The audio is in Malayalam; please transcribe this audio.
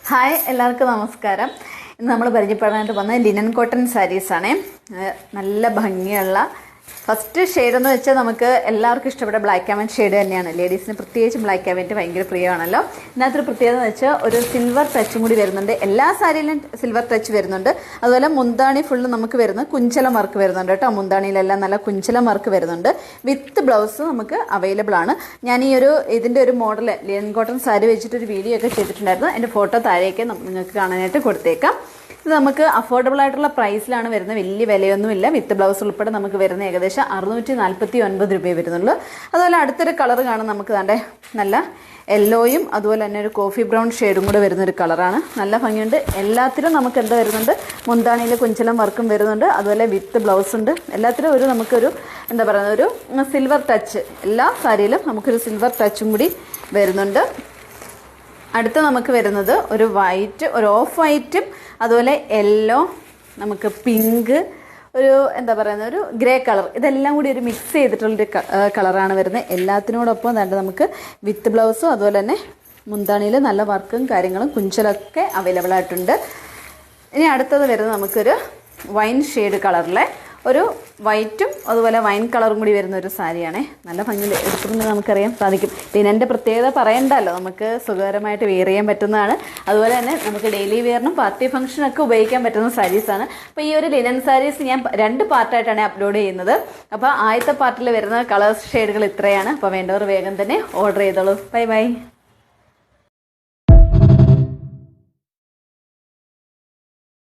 ഹായ്, എല്ലാവർക്കും നമസ്കാരം. ഇന്ന് നമ്മൾ പരിചയപ്പെടാനായിട്ട് വന്ന ലിനൻ കോട്ടൺ സാരീസാണേ. നല്ല ഭംഗിയുള്ള ഫസ്റ്റ് ഷെയ്ഡ് എന്ന് വെച്ചാൽ നമുക്ക് എല്ലാവർക്കും ഇഷ്ടപ്പെട്ട ബ്ലാക്ക് ആൻഡ് ഷെയ്ഡ് തന്നെയാണ്. ലേഡീസിന് പ്രത്യേകിച്ചും ബ്ലാക്ക് ആൻഡ് ഭയങ്കര പ്രിയമാണല്ലോ. ഇതിനകത്തൊരു പ്രത്യേകത എന്ന് വെച്ചാൽ ഒരു സിൽവർ ടച്ചും കൂടി വരുന്നുണ്ട്. എല്ലാ സാരിയിലും സിൽവർ ടച്ച് വരുന്നുണ്ട്. അതുപോലെ മുന്താണി ഫുള്ള് നമുക്ക് വരുന്നത് കുഞ്ചലം വർക്ക് വരുന്നുണ്ട് കേട്ടോ. മുന്താണിയിലെല്ലാം നല്ല കുഞ്ചലം വർക്ക് വരുന്നുണ്ട്. വിത്ത് ബ്ലൗസ് നമുക്ക് അവൈലബിൾ ആണ്. ഞാൻ ഇതിൻ്റെ ഒരു മോഡൽ ലിനൻ കോട്ടൺ സാരി വെച്ചിട്ടൊരു വീഡിയോ ഒക്കെ ചെയ്തിട്ടുണ്ടായിരുന്നു. അതിൻ്റെ ഫോട്ടോ താഴേക്ക് നിങ്ങൾക്ക് കാണാനായിട്ട് കൊടുത്തേക്കാം. ഇത് നമുക്ക് അഫോർഡബിൾ ആയിട്ടുള്ള പ്രൈസിലാണ് വരുന്നത്. വലിയ വിലയൊന്നുമില്ല. വിത്ത് ബ്ലൗസ് ഉൾപ്പെടെ നമുക്ക് വരുന്ന ഏകദേശം 649 രൂപയെ വരുന്നുള്ളൂ. അതുപോലെ അടുത്തൊരു കളർ കാണാം നമുക്ക്. താണ്ടെ നല്ല യെല്ലോയും അതുപോലെ തന്നെ ഒരു കോഫി ബ്രൗൺ ഷെയ്ഡും കൂടെ വരുന്നൊരു കളറാണ്. നല്ല ഭംഗിയുണ്ട്. എല്ലാത്തിലും നമുക്ക് എന്താ വരുന്നുണ്ട്, മുന്താണിയിൽ കുഞ്ചലം വർക്കും വരുന്നുണ്ട്. അതുപോലെ വിത്ത് ബ്ലൗസ് ഉണ്ട്. എല്ലാത്തിലും നമുക്കൊരു എന്താ പറയുന്നത്, ഒരു സിൽവർ ടച്ച്. എല്ലാ സാരിയിലും നമുക്കൊരു സിൽവർ ടച്ചും കൂടി വരുന്നുണ്ട്. അടുത്ത നമുക്ക് വരുന്നത് ഒരു വൈറ്റ്, ഒരു ഓഫ് വൈറ്റും അതുപോലെ യെല്ലോ, നമുക്ക് പിങ്ക്, ഒരു എന്താ പറയുന്നത്, ഒരു ഗ്രേ കളർ. ഇതെല്ലാം കൂടി ഒരു മിക്സ് ചെയ്തിട്ടുള്ളൊരു കളറാണ് വരുന്നത്. എല്ലാത്തിനോടൊപ്പം തന്നെ നമുക്ക് വിത്ത് ബ്ലൗസും അതുപോലെ തന്നെ മുന്താണിയിൽ നല്ല വർക്കും കാര്യങ്ങളും കുഞ്ചലൊക്കെ അവൈലബിൾ ആയിട്ടുണ്ട്. ഇനി അടുത്തത് വരുന്നത് നമുക്കൊരു വൈൻ ഷെയ്ഡ് കളറിലെ ഒരു വൈറ്റും അതുപോലെ വൈൻ കളറും കൂടി വരുന്ന ഒരു സാരിയാണേ. നല്ല ഭംഗി എടുക്കുന്നത് നമുക്കറിയാൻ സാധിക്കും. ലിനൻ്റെ പ്രത്യേകത പറയണ്ടല്ലോ, നമുക്ക് സുഖകരമായിട്ട് വെയർ ചെയ്യാൻ പറ്റുന്നതാണ്. അതുപോലെ തന്നെ നമുക്ക് ഡെയിലി വെയറിനും പാർട്ടി ഫംഗ്ഷനൊക്കെ ഉപയോഗിക്കാൻ പറ്റുന്ന സാരീസാണ്. അപ്പോൾ ഈ ഒരു ലിനൻ സാരീസ് ഞാൻ 2 പാർട്ടായിട്ടാണ് അപ്ലോഡ് ചെയ്യുന്നത്. അപ്പോൾ ആദ്യത്തെ പാർട്ടിൽ വരുന്ന കളർ ഷെയ്ഡുകൾ ഇത്രയാണ്. അപ്പോൾ വേണ്ടവർ വേഗം തന്നെ ഓർഡർ ചെയ്തോളൂ. Bye bye.